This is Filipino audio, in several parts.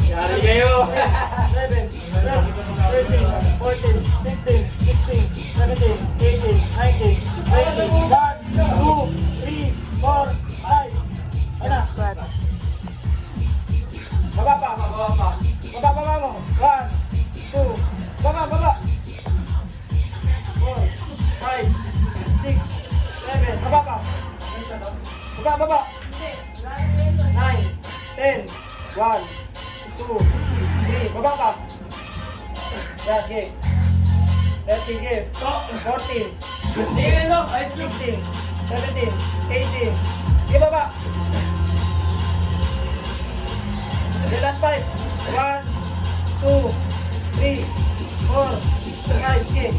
Yari kayo. 7, 13, 14, 15, 16, 17, 18, 19, 20, 1, 2, 3, 4, 5. Ano? Squad. Baba pa. Baba mo. 1, 2, baba. 4, 5, 6, 7, baba pa. Baba. 9, 10, 1, 2, 3, baba pa. Yan, game. 13, game. 14, 15, 17, 18. Game baba. The last 5. 1, 2, 3, 4, 5. Game.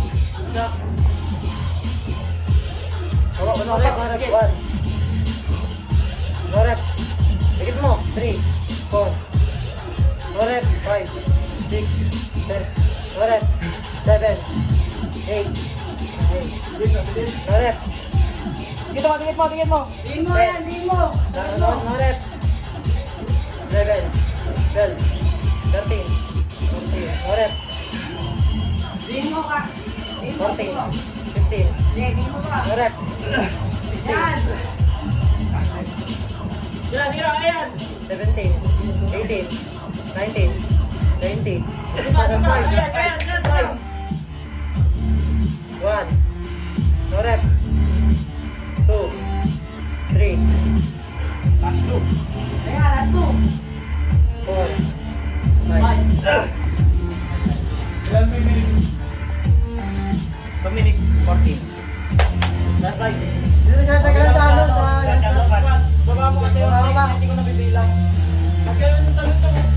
Baba, baba. 1. Norep. Dikit mo. 3, 4. Norep. 5, 6, 7. Norep. 7, 8. Norep. Dikit mo. Tingin mo yan, tingin mo. Norep. 11, 12, 13, 14. Norep. Tingin mo ka. 14, 15. Tingin mo ka. Norep. Yan. Sira ka yan. 17, 18, 19, 20. 1. Norep. 2, 3, Kaya, last 2. 4, 5. Ilan may minutes? 2 minutes, 14. That's right. Dito siya tagal sa ano, sa... Baba mo kasi, Baba. hindi ko nabibilang. Pag ganun yung talong